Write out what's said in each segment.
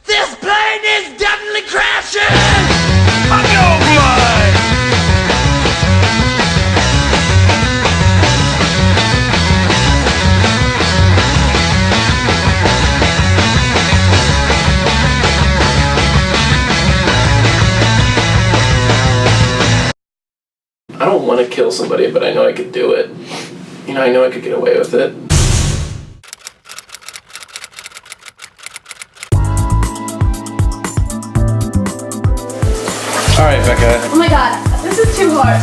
This plane is definitely crashing! I know blood! I don't want to kill somebody, but I know I could do it. You know, I know I could get away with it. Alright, Becca. Oh my god, this is too hard.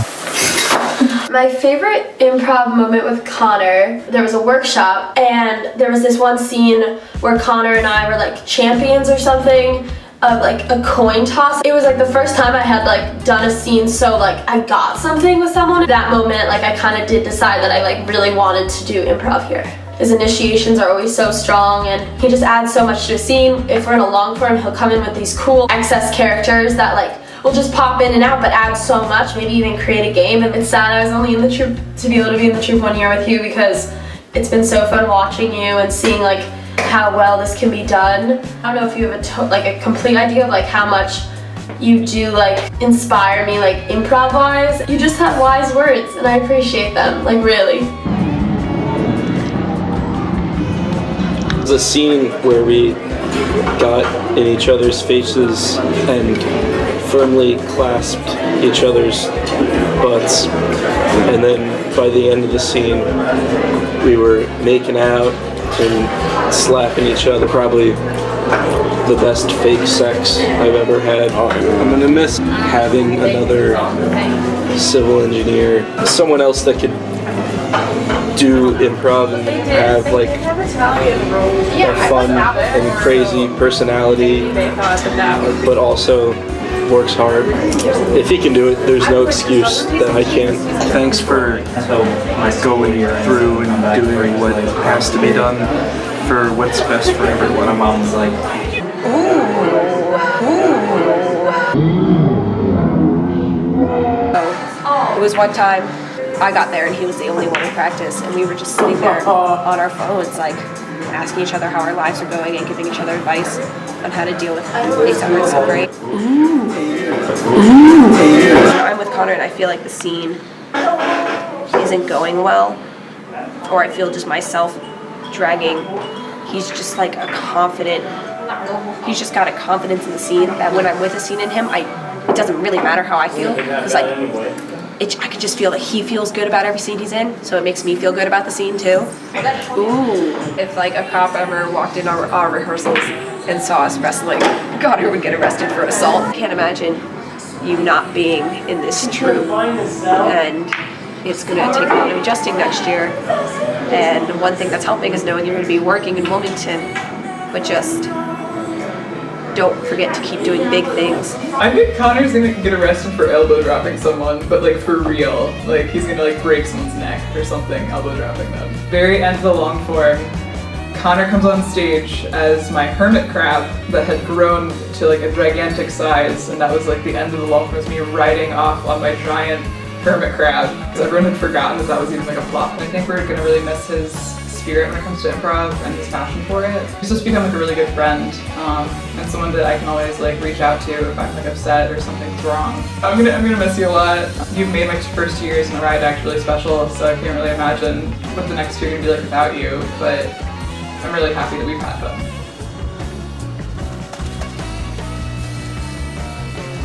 My favorite improv moment with Connor, there was a workshop and there was this one scene where Connor and I were like champions or something of like a coin toss. It was like the first time I had like done a scene so like I got something with someone. That moment like I kind of did decide that I like really wanted to do improv here. His initiations are always so strong and he just adds so much to a scene. If we're in a long form, he'll come in with these cool excess characters that like will just pop in and out but add so much, maybe even create a game. And it's sad I was only in the troupe to be able to be in the troupe 1 year with you because it's been so fun watching you and seeing like how well this can be done. I don't know if you have a complete idea of like how much you do like inspire me like improv wise. You just have wise words and I appreciate them, like really. There's a scene where we got in each other's faces and firmly clasped each other's butts, and then by the end of the scene we were making out and slapping each other. Probably the best fake sex I've ever had. I'm gonna miss having another civil engineer, someone else that could do improv and have like a fun and crazy personality, but also works hard. If he can do it, there's no excuse that I can't. Thanks for going through and doing what has to be done for what's best for everyone. My mom's like, It was one time I got there and he was the only one in practice and we were just sitting there on our phones like asking each other how our lives are going and giving each other advice on how to deal with things that weren't so great. I'm with Connor and I feel like the scene isn't going well, or I feel just myself dragging. He's just like he's just got a confidence in the scene that when I'm with a scene in him, it doesn't really matter how I feel. It's like, I could just feel that he feels good about every scene he's in, so it makes me feel good about the scene too. Ooh, if like a cop ever walked in our rehearsals and saw us wrestling, Connor would get arrested for assault. I can't imagine you not being in this troupe, and it's gonna take a lot of adjusting next year. And one thing that's helping is knowing you're gonna be working in Wilmington, but just don't forget to keep doing big things. I think Connor's gonna get arrested for elbow dropping someone, but like for real. Like he's gonna like break someone's neck or something, elbow dropping them. Very end of the long form, Connor comes on stage as my hermit crab that had grown to like a gigantic size, and that was like the end of the long form, was me riding off on my giant hermit crab. So everyone had forgotten that was even like a plot. And I think we're gonna really miss his spirit when it comes to improv and his passion for it. He's just become like a really good friend and someone that I can always like reach out to if I'm like upset or something's wrong. I'm gonna miss you a lot. You've made my first 2 years in the Riot Act really special, so I can't really imagine what the next 2 are gonna be like without you, but I'm really happy that we've had them.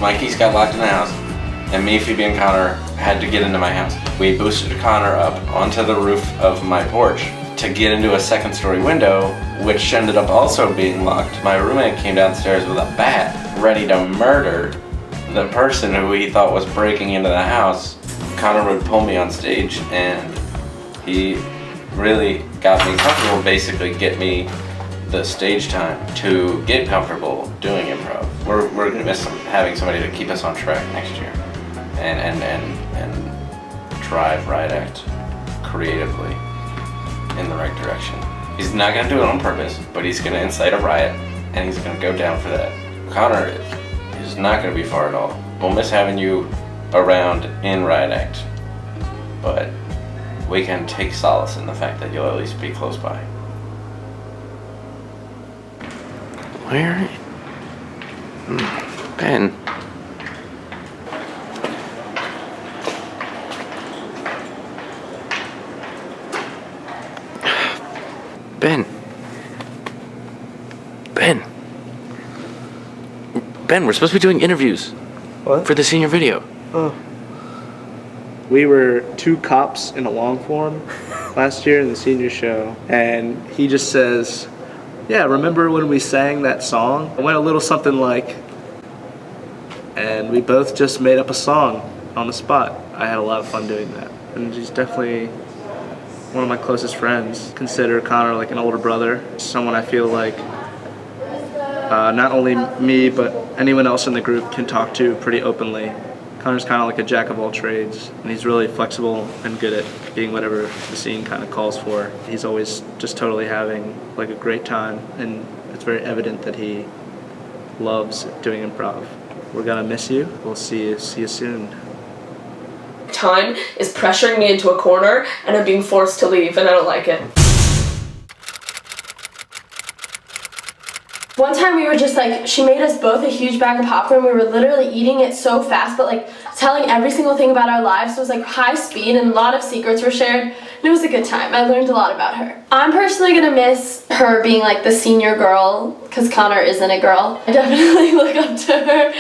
Mikey's got locked in the house, and me, Phoebe, and Connor had to get into my house. We boosted Connor up onto the roof of my porch to get into a second-story window, which ended up also being locked. My roommate came downstairs with a bat, ready to murder the person who he thought was breaking into the house. Connor would pull me on stage, and he really got me comfortable, basically get me the stage time to get comfortable doing improv. We're gonna miss having somebody to keep us on track next year and drive Riot Act creatively in the right direction. He's not gonna do it on purpose, but he's gonna incite a riot and he's gonna go down for that. Connor is not gonna be far at all. We'll miss having you around in Riot Act, but we can take solace in the fact that you'll at least be close by. Where Ben. Ben. Ben. Ben, we're supposed to be doing interviews. What? For the senior video. We were 2 cops in a long form last year in the senior show, and he just says, yeah, remember when we sang that song? It went a little something like, and we both just made up a song on the spot. I had a lot of fun doing that. And he's definitely one of my closest friends. Consider Connor like an older brother, someone I feel like not only me, but anyone else in the group can talk to pretty openly. Connor's kind of like a jack of all trades, and he's really flexible and good at being whatever the scene kind of calls for. He's always just totally having like a great time, and it's very evident that he loves doing improv. We're gonna miss you. We'll see you soon. Time is pressuring me into a corner, and I'm being forced to leave, and I don't like it. One time we were just like, she made us both a huge bag of popcorn. We were literally eating it so fast, but like telling every single thing about our lives. So it was like high speed and a lot of secrets were shared. And it was a good time. I learned a lot about her. I'm personally gonna miss her being like the senior girl, because Connor isn't a girl. I definitely look up to her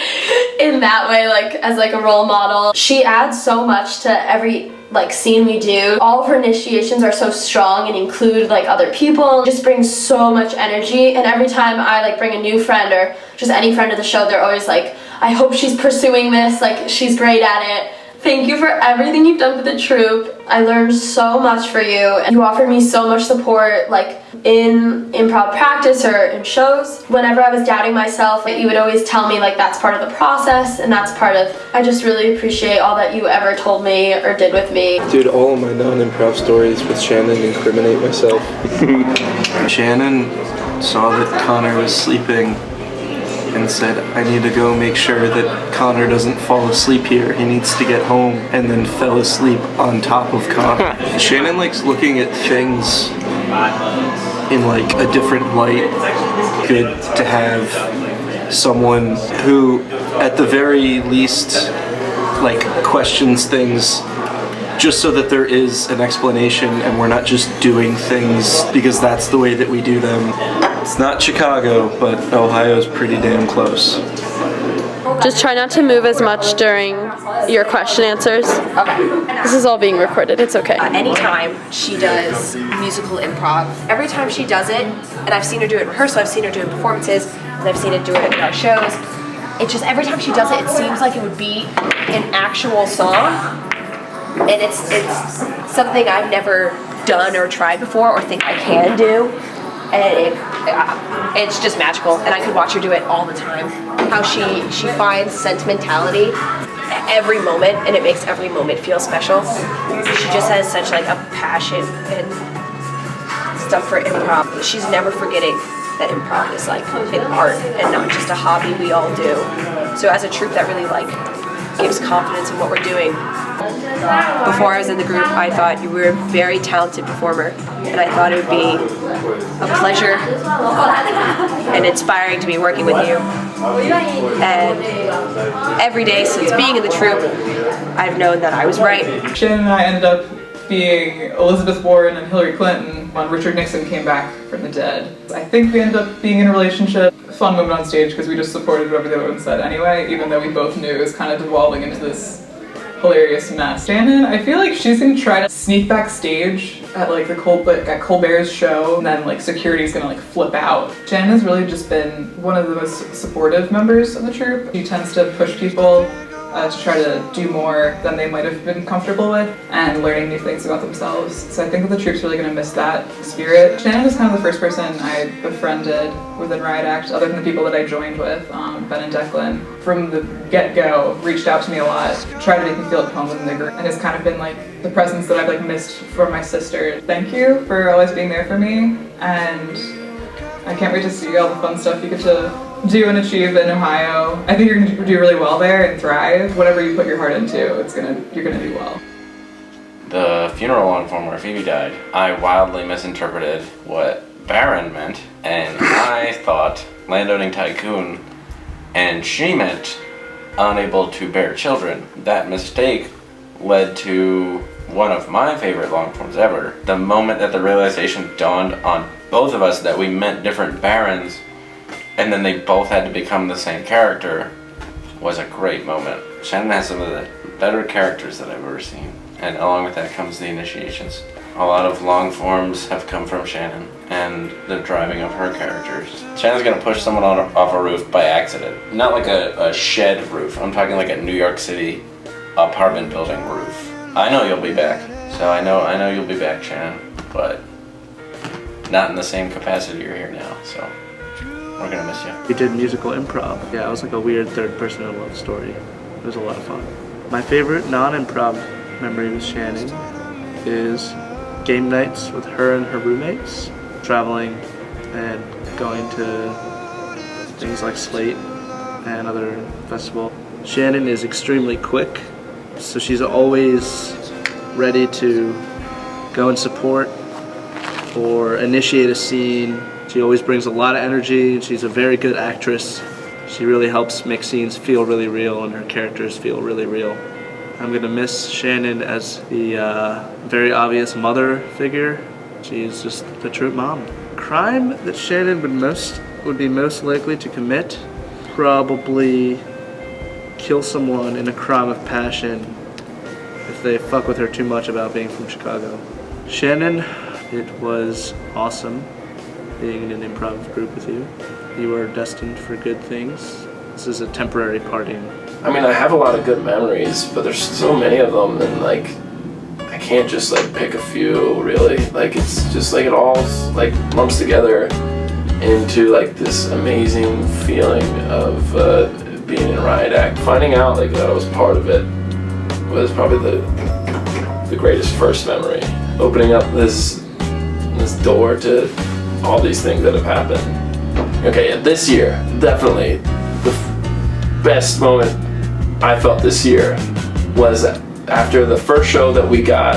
in that way, like as like a role model. She adds so much to every like scene we do. All of her initiations are so strong and include like other people. Just brings so much energy, and every time I like bring a new friend or just any friend of the show, they're always like, I hope she's pursuing this, like she's great at it. Thank you for everything you've done for the troupe. I learned so much for you, and you offered me so much support, like in improv practice or in shows. Whenever I was doubting myself, you would always tell me like that's part of the process, and that's part of, I just really appreciate all that you ever told me or did with me. Dude, all of my non-improv stories with Shannon incriminate myself. Shannon saw that Connor was sleeping and said, I need to go make sure that Connor doesn't fall asleep here. He needs to get home, and then fell asleep on top of Connor. Shannon likes looking at things in like a different light. Good to have someone who, at the very least, like questions things just so that there is an explanation and we're not just doing things because that's the way that we do them. It's not Chicago, but Ohio's pretty damn close. Just try not to move as much during your question answers. Okay. This is all being recorded, it's okay. Anytime she does musical improv, every time she does it, and I've seen her do it in rehearsal, I've seen her do it in performances, and I've seen her do it in our shows, it's just every time she does it, it seems like it would be an actual song. And it's something I've never done or tried before or think I can do. And it's just magical. And I could watch her do it all the time. How she finds sentimentality every moment, and it makes every moment feel special. She just has such like a passion and stuff for improv. She's never forgetting that improv is like an art and not just a hobby we all do. So as a troupe, that really like gives confidence in what we're doing. Before I was in the group, I thought you were a very talented performer, and I thought it would be a pleasure and inspiring to be working with you. And every day since being in the troupe, I've known that I was right. Shannon and I ended up being Elizabeth Warren and Hillary Clinton when Richard Nixon came back from the dead. I think we ended up being in a relationship. Fun moment on stage because we just supported whatever the other one said anyway, even though we both knew it was kind of devolving into this hilarious mess. Shannon, I feel like she's gonna try to sneak backstage at like at Colbert's show, and then like security's gonna like flip out. Shannon has really just been one of the most supportive members of the troupe. She tends to push people to try to do more than they might have been comfortable with, and learning new things about themselves. So I think that the troupe's really gonna miss that spirit. Shannon was kind of the first person I befriended within Riot Act, other than the people that I joined with, Ben and Declan. From the get-go, reached out to me a lot, tried to make me feel at home within the group, and has kind of been like the presence that I've like missed from my sister. Thank you for always being there for me, and I can't wait to see all the fun stuff you get to do and achieve in Ohio. I think you're gonna do really well there and thrive. Whatever you put your heart into, you're gonna do well. The funeral long form where Phoebe died, I wildly misinterpreted what Baron meant, and I thought landowning tycoon and she meant unable to bear children. That mistake led to one of my favorite long forms ever. The moment that the realization dawned on both of us that we meant different barons, and then they both had to become the same character, was a great moment. Shannon has some of the better characters that I've ever seen, and along with that comes the initiations. A lot of long forms have come from Shannon and the driving of her characters. Shannon's gonna push someone off a roof by accident. Not like a shed roof, I'm talking like a New York City apartment building roof. I know you'll be back, so I know you'll be back, Shannon, but not in the same capacity you're here now, so we're gonna miss you. We did musical improv. Yeah, I was like a weird third person in a love story. It was a lot of fun. My favorite non-improv memory with Shannon is game nights with her and her roommates, traveling and going to things like Slate and other festivals. Shannon is extremely quick, so she's always ready to go and support or initiate a scene. She always brings a lot of energy, and she's a very good actress. She really helps make scenes feel really real and her characters feel really real. I'm gonna miss Shannon as the very obvious mother figure. She's just the true mom. Crime that Shannon would be most likely to commit, probably kill someone in a crime of passion if they fuck with her too much about being from Chicago. Shannon, it was awesome being in an improv group with you. You are destined for good things. This is a temporary parting. I mean, I have a lot of good memories, but there's so many of them, and like, I can't just like pick a few, really. Like, it's just like it all like lumps together into like this amazing feeling of being in Riot Act. Finding out like that I was part of it was probably the greatest first memory. Opening up this door to all these things that have happened. Okay, yeah, this year, definitely the best moment I felt this year was after the first show that we got,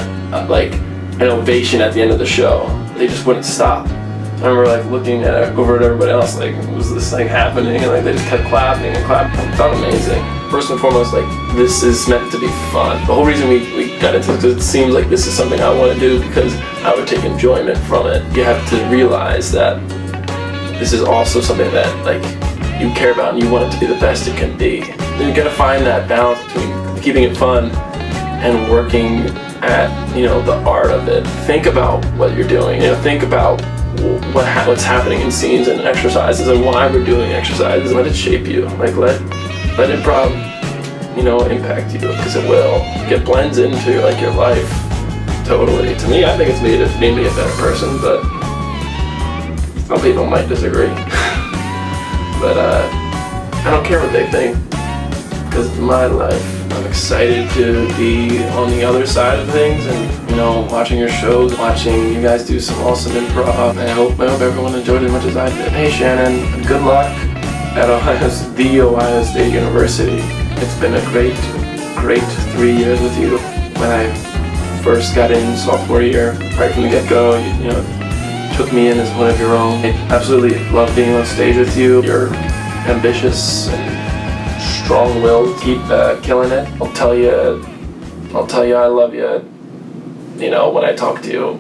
like an ovation at the end of the show. They just wouldn't stop. I remember like looking over at everybody else, like, was this like happening? And like they just kept clapping and clapping. It felt amazing. First and foremost, like, this is meant to be fun. The whole reason we got into it is because it seems like this is something I want to do because I would take enjoyment from it. You have to realize that this is also something that like you care about and you want it to be the best it can be. And you gotta find that balance between keeping it fun and working at, you know, the art of it. Think about what you're doing. You know, think about what's happening in scenes and exercises and why we're doing exercises. Let it shape you. Like let improv, you know, impact you, because it will. It blends into like your life totally. To me, I think it's made me a better person, but some people might disagree. But I don't care what they think, because it's my life. I'm excited to be on the other side of things and, you know, watching your shows, watching you guys do some awesome improv. And I hope everyone enjoyed it as much as I did. Hey Shannon, good luck at the Ohio State University. It's been a great 3 years with you. When I first got in sophomore year, right from the get-go, you know, took me in as one of your own. I absolutely love being on stage with you. You're ambitious and strong-willed. Keep killing it. I'll tell you I love you, you know, when I talk to you.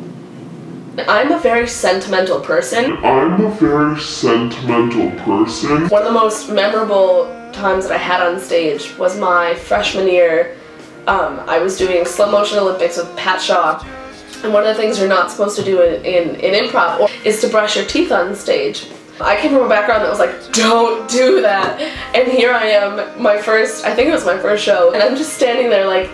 I'm a very sentimental person. One of the most memorable times that I had on stage was my freshman year. I was doing slow motion Olympics with Pat Shaw. And one of the things you're not supposed to do in improv is to brush your teeth on stage. I came from a background that was like, don't do that. And here I am, I think it was my first show, and I'm just standing there like,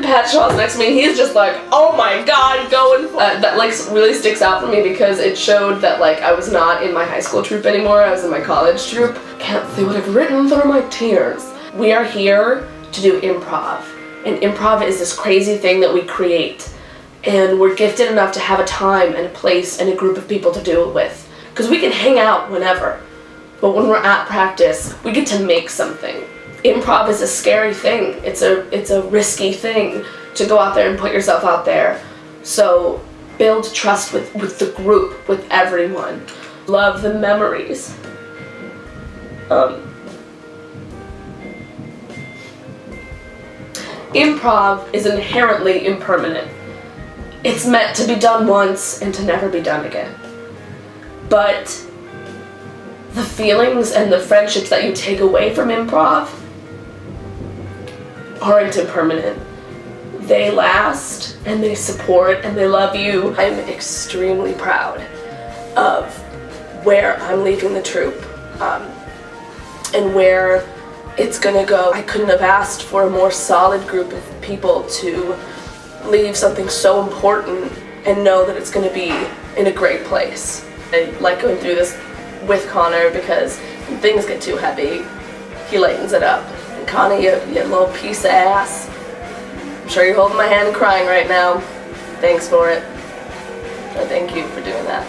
Pat Shaw's next to me, and he's just like, oh my god, going for it. That like really sticks out for me because it showed that like I was not in my high school troupe anymore, I was in my college troupe. Can't see what I've written through my tears. We are here to do improv, and improv is this crazy thing that we create, and we're gifted enough to have a time and a place and a group of people to do it with, because we can hang out whenever, but when we're at practice, we get to make something. Improv is a scary thing. It's a risky thing to go out there and put yourself out there. So build trust with the group, with everyone. Love the memories. Improv is inherently impermanent. It's meant to be done once and to never be done again. But the feelings and the friendships that you take away from improv aren't impermanent. They last, and they support, and they love you. I'm extremely proud of where I'm leaving the troupe, and where it's gonna go. I couldn't have asked for a more solid group of people to leave something so important and know that it's gonna be in a great place. I like going through this with Connor because when things get too heavy, he lightens it up. And Connor, you little piece of ass. I'm sure you're holding my hand and crying right now. Thanks for it. I thank you for doing that.